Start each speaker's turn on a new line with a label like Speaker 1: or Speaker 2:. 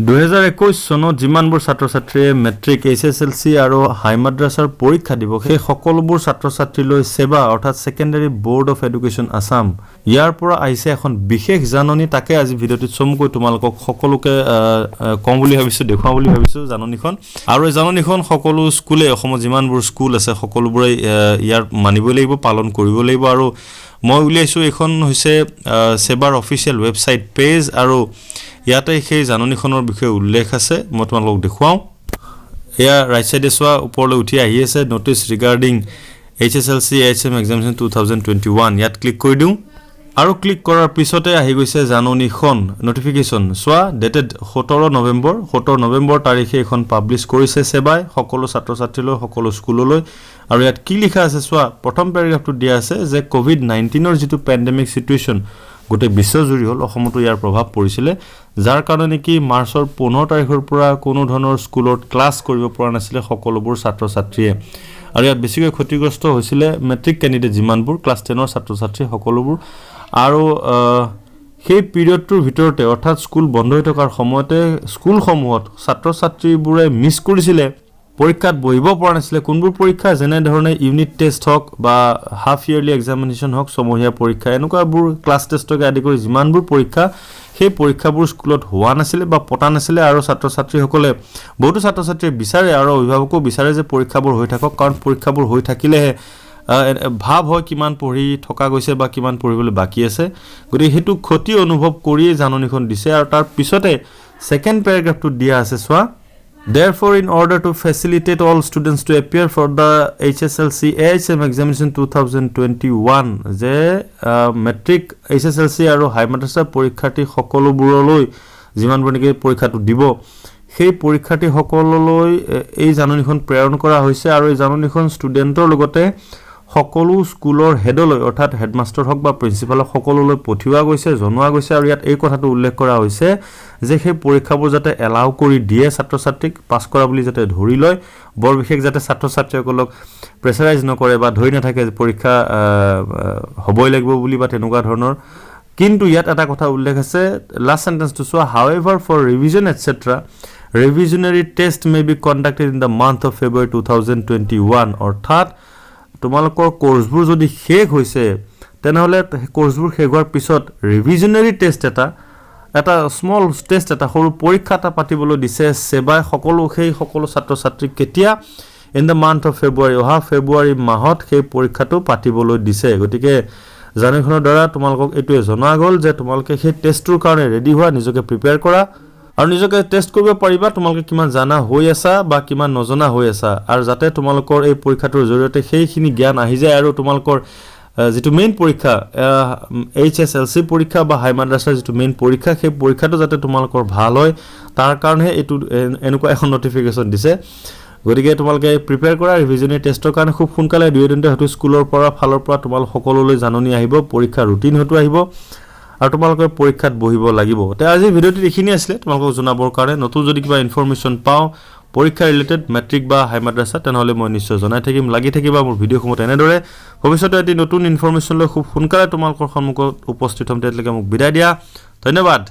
Speaker 1: 2021 চনত যিমানবোৰ ছাত্ৰ-ছাত্ৰীয়ে মেট্ৰিক এইচএসএলসি আৰু হাই মাদ্ৰাছাৰ পৰীক্ষা দিব সেই সকলোবোৰ ছাত্ৰ-ছাত্ৰীলৈ সেবা অৰ্থাৎ secondary board of education Assam ইয়াৰ পৰা আহিছে এখন বিশেষ জাননী তাকে আজি ভিডিঅ'টোত চমুকৈ তোমালোকক সকলোকে কম বুলি ভাবিছো দেখুৱা বুলি ভাবিছো জাননীখন আৰু এই জাননীখন সকলো স্কুলে অসমৰ যিমানবোৰ স্কুল আছে সকলোবোৰে ইয়াৰ মানিব লাগিব পালন কৰিব লাগিব আৰু মই উলিয়াইছো এখন হৈছে সেবাৰ অফিচিয়েল ৱেবছাইট পেজ আৰু ইয়াতে সেই জাননীখনৰ বিষয়ে উল্লেখ আছে মই তোমালোকক দেখুৱাও এয়া ৰাইট সাইডে সোৱা ওপৰলৈ উঠি আহি আছে notice regarding HSLC HM examination 2021 ইয়াত ক্লিক কৰি দিও আৰু ক্লিক কৰাৰ পিছতে আহি গৈছে জাননীখন নটিফিকেশন সোৱা ডেটেড 17 নৱেম্বৰ তাৰিখে এখন পাবলিশ কৰিছে সেবাই সকলো ছাত্ৰ-ছাত্ৰীলৈ সকলো স্কুললৈ আৰু ইয়াত কি লিখা আছে সোৱা প্ৰথম পেৰাগ্ৰাফটো দিয়া আছে যে কোভিড-19 ৰ যেটো পেণ্ডেমিক সিচুৱেচন গোটে বিশ্বজুৰি হল অসমতো ইয়াৰ প্ৰভাৱ পৰিছিলে যাৰ কাৰণে কি মাৰ্চৰ 15 তাৰিখৰ পৰা কোনো ধৰণৰ স্কুলত ক্লাছ কৰিব পৰা নাছিলে সকলোবোৰ ছাত্ৰ-ছাত্ৰীয়ে আৰু ইয়াত বেছিকৈ ক্ষতিগ্ৰস্ত হৈছিলে মেট্ৰিক ক্যান্ডিডেট যিমানবোৰ ক্লাছ 10 ৰ ছাত্ৰ-ছাত্ৰী সকলোবোৰ আৰু সেই পিৰিয়ডটোৰ ভিতৰতে অৰ্থাৎ স্কুল বন্ধ হৈ থকাৰ সময়তে স্কুলসমূহত ছাত্ৰ-ছাত্ৰীবোৰে মিছ কৰিছিলে পৰীক্ষাত বহিব পৰা নাছিলে কোনবোৰ পৰীক্ষা যেনে ধৰণে ইউনিট টেষ্ট হক বা হাফ ইয়াৰলি এক্সামিনেশ্যন হক সমহীয়া পৰীক্ষা এনেকুৱাবোৰ ক্লাছ টেষ্টকে আদি কৰি যিমানবোৰ পৰীক্ষা সেই পৰীক্ষাবোৰ স্কুলত হোৱা নাছিলে বা পতা নাছিলে আৰু ছাত্ৰ-ছাত্ৰীসকলে বহুতো ছাত্ৰ-ছাত্ৰীয়ে বিচাৰে আৰু অভিভাৱকও বিচাৰে যে পৰীক্ষাবোৰ হৈ থাকক কাৰণ পৰীক্ষাবোৰ হৈ থাকিলেহে ভাব হয় কিমান পঢ়ি থকা গৈছে বা কিমান পঢ়িবলৈ বাকি আছে গতি হেতু ক্ষতি অনুভৱ কৰি জাননীখন দিছে আৰু তাৰ পিছতে সেকেন্ড প্যাৰাগ্ৰাফটো দিয়া আছে সোৱা Therefore, in order to facilitate all students to appear for the HSLC AHM examination 2021, যে metric HSLC আৰু হাই মাদ্ৰাছা পৰীক্ষাৰ্থী সকলোবোৰলৈ যিমানবোৰ নেকি পৰীক্ষাটো দিব সেই পৰীক্ষাৰ্থী সকলোলৈ এই জাননীখন প্ৰেৰণ কৰা হৈছে আৰু এই জাননীখন ষ্টুডেন্টৰ লগতে সকলো স্কুলৰ হেডলৈ অৰ্থাৎ হেডমাস্টাৰ হক বা প্ৰিন্সিপালক সকলোলৈ পঠিওৱা গৈছে জনোৱা গৈছে আৰু ইয়াত এই কথাটো উল্লেখ কৰা হৈছে যে সেই পৰীক্ষাবোৰ যাতে এলাউ কৰি দিয়ে ছাত্ৰ-ছাত্ৰীক পাছ কৰা বুলি যাতে ধৰি লয় বৰ বিশেষ যাতে ছাত্ৰ-ছাত্ৰীসকলক প্ৰেছাৰাইজ নকৰে বা ধৰি নাথাকে পৰীক্ষা হ'বই লাগিব বুলি বা তেনেকুৱা ধৰণৰ কিন্তু ইয়াত এটা কথা উল্লেখ আছে last সেন্টেন্সটো সোৱা however for revision etc revisionary test may be conducted in the month of February 2021 অৰ্থাৎ তোমালোকৰ কোৰ্সবোৰ যদি শেষ হৈছে তেনেহলে কোৰ্সবোৰ শেষ হোৱাৰ পিছত ৰিভিজনাৰী টেষ্ট এটা স্মল টেষ্ট এটা সৰু পৰীক্ষা এটা পাতিবলৈ দিছে সেবাই সকলো ছাত্ৰ-ছাত্ৰীক কেতিয়া ইন দা মান্থ অফ ফেব্ৰুৱাৰী অহা ফেব্ৰুৱাৰী মাহত সেই পৰীক্ষাটো পাতিবলৈ দিছে গতিকে জাননীখনৰ দ্বাৰা তোমালোকক এটোৱে জনোৱা গল যে তোমালোকে সেই টেষ্টৰ কাৰণে ৰেডি হোৱা নিজকে প্ৰিপেয়াৰ কৰা আৰু নিজকে টেষ্ট কৰিব পাৰিবা তোমালোকে কিমান জানা হৈ আছা বা কিমান নজনা হৈ আছা আৰু যাতে তোমালোকৰ এই পৰীক্ষাটোৰ জৰিয়তে সেইখিনি জ্ঞান আহি যায় আৰু তোমালোকৰ যেটো মেইন পৰীক্ষা এইচএসএলসি পৰীক্ষা বা হাই মাদ্ৰাছাৰ যেটো মেইন পৰীক্ষা সেই পৰীক্ষাটো যাতে তোমালোকৰ ভাল হয় তাৰ কাৰণে এটো এনেকুৱা এখন নটিফিকেশন দিছে গতিকে তোমালোকে প্ৰিপেয়াৰ কৰা ৰিভিজনাৰী টেষ্টৰ কাৰণে খুব সোনকালে দুইদিনতে হয়তো স্কুলৰ পৰা ফালৰ পৰা তোমালোক সকলোলৈ জাননী আহিব পৰীক্ষা ৰুটিন হয়তো আহিব আৰু তোমালোকৰ পৰীক্ষাত বহিব লাগিব তে আজি ভিডিঅ'টি দেখিনি আছিল তোমালোকক জনাবৰ কাৰণে নতুন যদি কিবা ইনফৰমেশন পাও পৰীক্ষা ৰিলেটেড মেট্ৰিক বা হাই মাদ্ৰাছা তেনেহলে মই নিশ্চয় জনাই থাকিম লাগি থাকিবা মোৰ ভিডিঅ'সমূহ এনেদৰে ভৱিষ্যতে এটি নতুন ইনফৰমেশন লৈ খুব সোনকালে তোমালোকৰ সন্মুখত উপস্থিত হ'ম তেতিয়ালৈকে মোক বিদায় দিয়া ধন্যবাদ